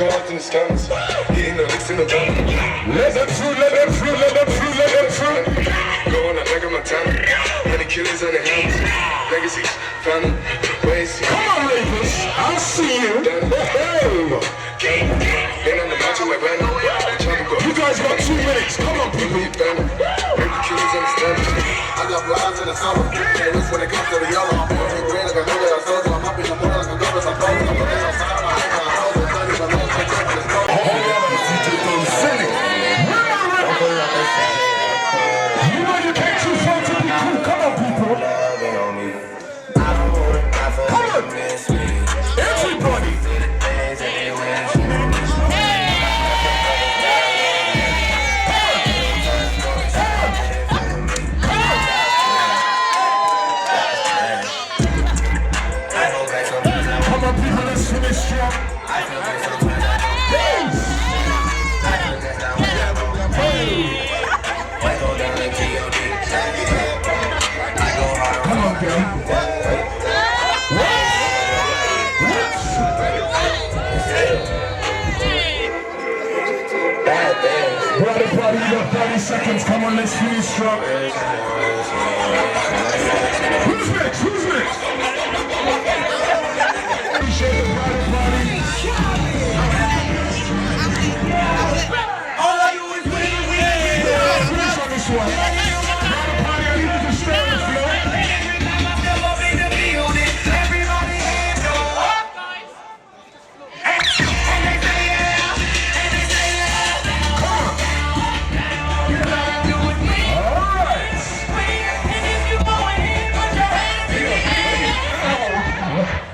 cars in the stands. Hitting the licks in the van. Let them through, let them through, let them through, let them through. Go on a leg of my town. Many killers on the hands. Legacies, family, ways. Come on, Ravens. I'll see you. Hey. Ain't on the match with my band. You guys got 2 minutes. Come on, people. Killers on the stand. I got blinds in the summer. And this when it comes to the yellow. I'm wearing green like a nigga that's so I'm up in the morning like a girl that's a phone. I'm looking outside my head. I'm holding 30 but no check for this phone. You know you can't too far to be cool. Come on, people. Come on. Everybody. Come on, people, let's finish strong. Come on, girl. Party, you got 30 seconds. Come on, let's finish strong. Who's next? Who's next? All I do is win. On this one. Party, I need you to stay on the floor.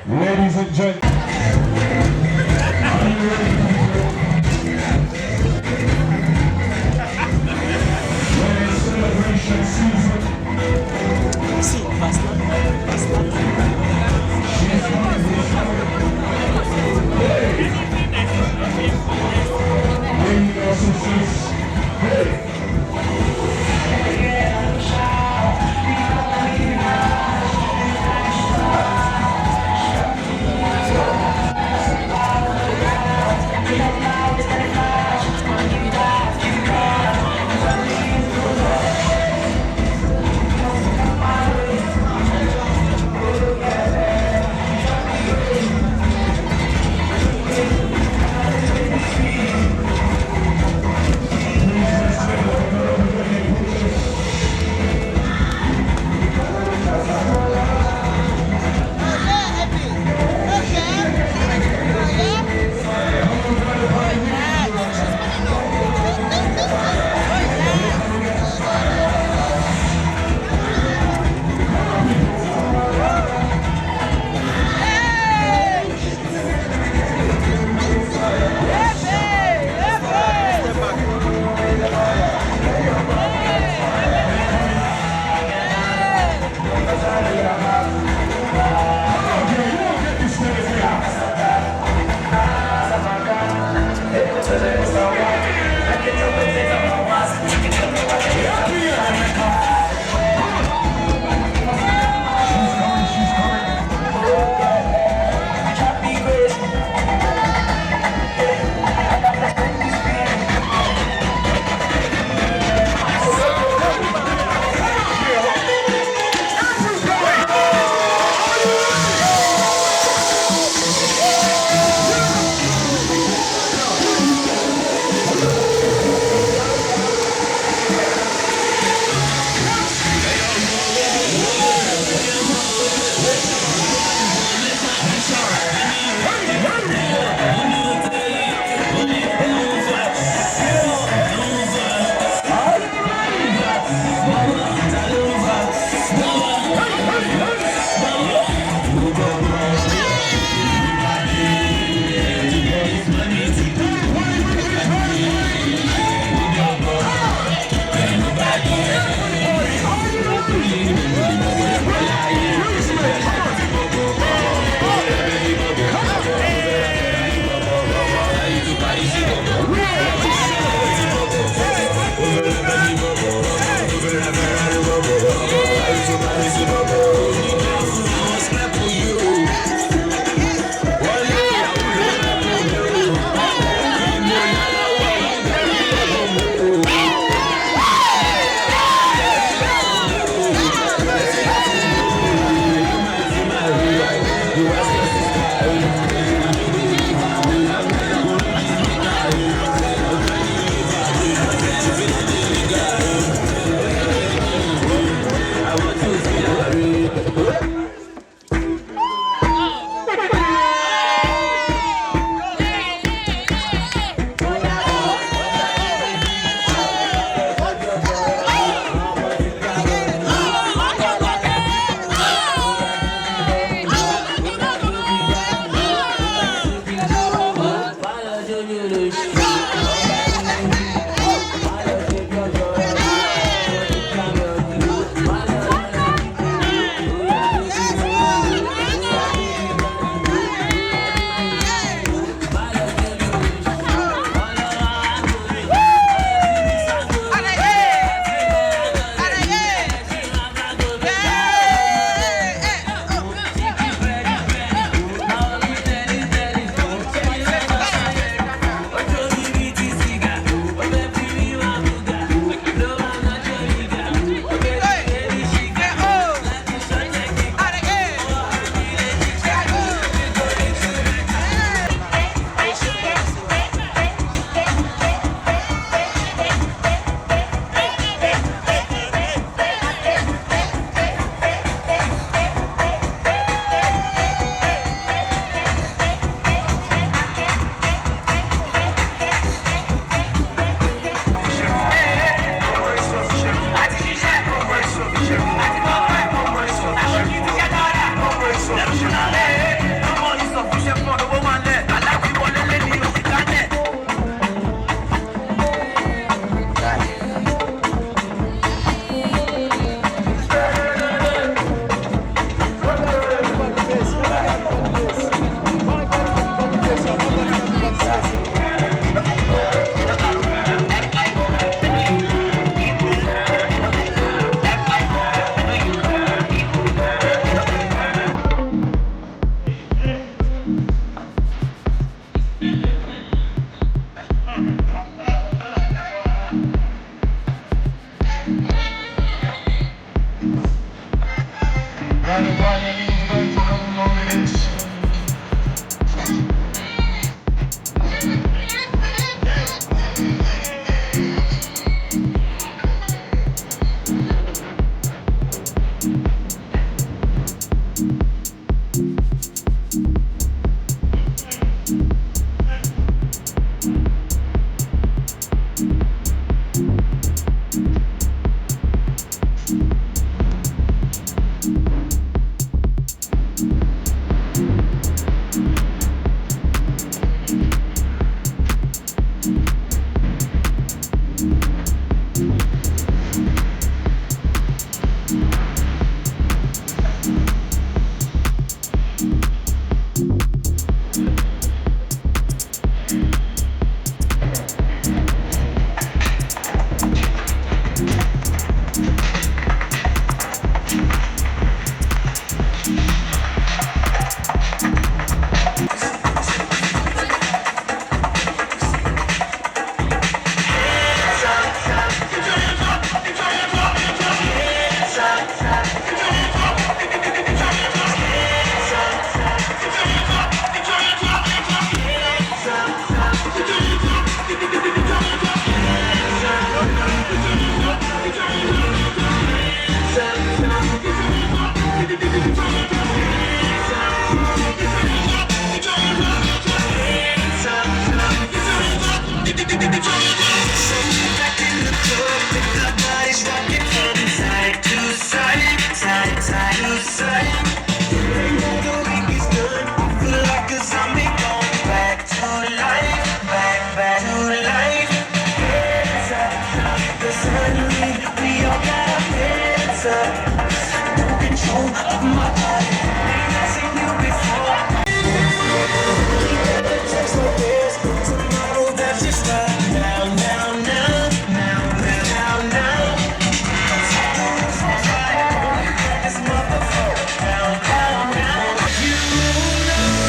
Ladies and gentlemen, are you ready? We're in celebration season.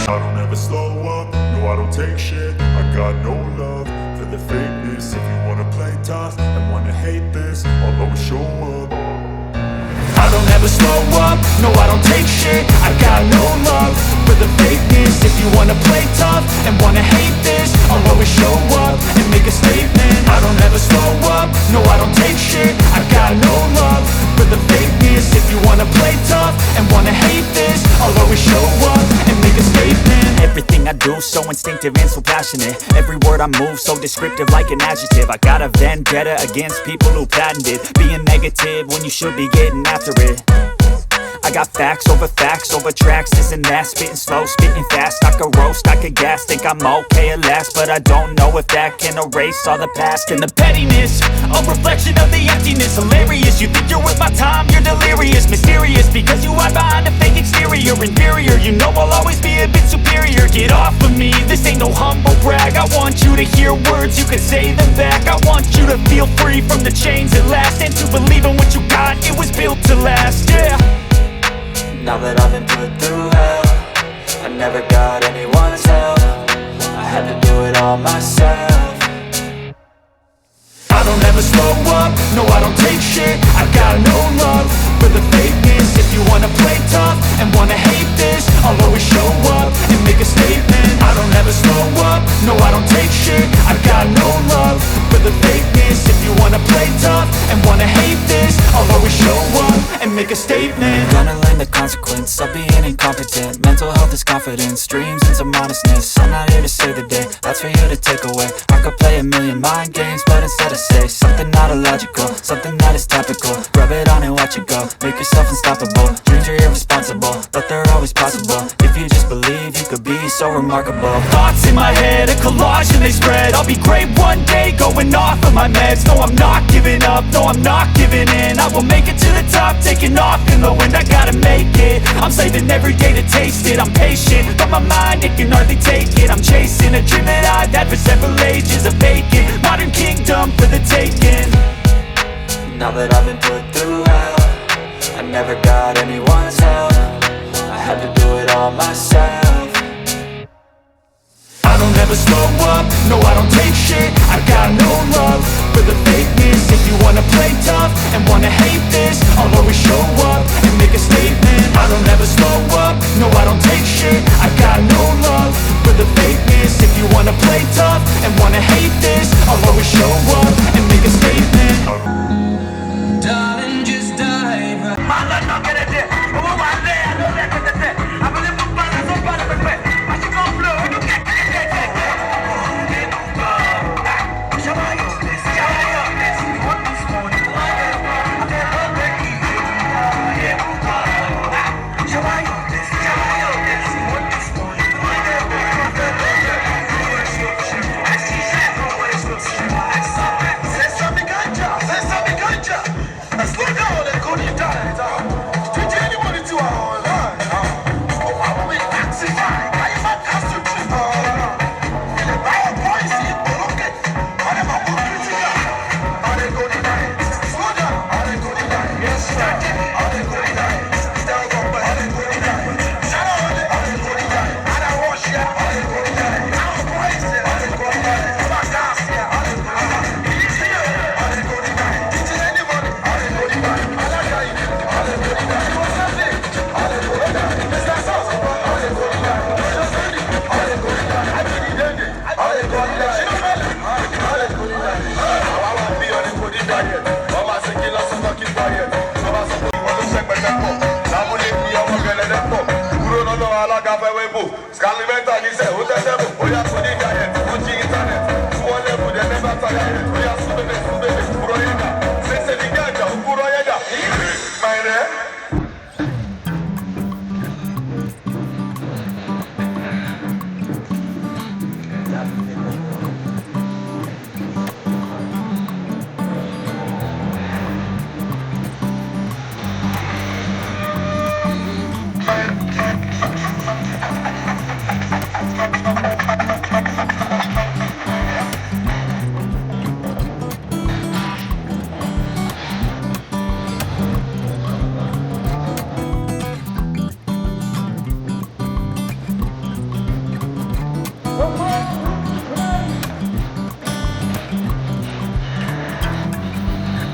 I don't ever slow up, no I don't take shit. I got no love for the fakeness. If you wanna play tough and wanna hate this, I'll always show up. I don't ever slow up, no I don't take shit. I got no love for the fakeness. If you wanna play tough and wanna hate this, I'll always show up and make a statement. I don't ever slow up, no I don't take shit. I got no love for the fakeness. If you wanna play tough and wanna hate this, I'll always show up and make a statement. Everything I do so instinctive and so passionate. Every word I move so descriptive like an adjective. I got a vendetta against people who patented being negative when you should be getting after it. I got facts over tracks, this and that. Spitting slow, spitting fast. I could roast, I could gas. Think I'm okay at last, but I don't know if that can erase all the past. And the pettiness, a reflection of the emptiness. Hilarious, you think you're worth my time, you're delirious. Mysterious, because you hide behind a fake exterior. Inferior, you know I'll always be a bit superior. Get off of me, this ain't no humble brag. I want you to hear words, you can say them back. I want you to feel free from the chains at last, and to believe in what you got, it was built to last, yeah. Now that I've been put through hell, I never got anyone's help. I had to do it all myself. I don't ever slow up, no I don't take shit. I got no love for the fakeness. If you wanna play tough and wanna hate this, I'll always show up and make a statement. I don't ever slow up, no I don't take shit. I got no love for the fakeness. If you wanna play tough and wanna hate this, I'll always show up and make a statement. Gonna let the consequence of being incompetent. Mental health is confidence, dreams and some honestness. I'm not here to save the day, that's for you to take away. I could play a million mind games, but instead I say something not illogical, something that is topical. Rub it on and watch it go, make yourself unstoppable. Dreams are irresponsible, but they're always possible. If you just believe, you could be so remarkable. Thoughts in my head, a collage and they spread. I'll be great one day, going off of my meds. No, I'm not giving up, no, I'm not giving in. I will make it to the top, taking off in the wind. I gotta make it, I'm saving every day to taste it. I'm patient, but my mind, it can hardly take it. I'm chasing a dream that I've had for several ages. A vacant, modern kingdom for the taking. Now that I've been put through hell, I never got anyone's help. I had to do it all myself. I don't ever slow up, no I don't take shit. I got no love for the fakeness. If you wanna play tough and wanna hate this, I'll always show up and make a statement. I don't ever slow up, no I don't take shit. I got no love for the fakeness. If you wanna play tough and wanna hate this, I'll always show up and make a statement. Darling, just dive right. Scalimenta, dice, usted se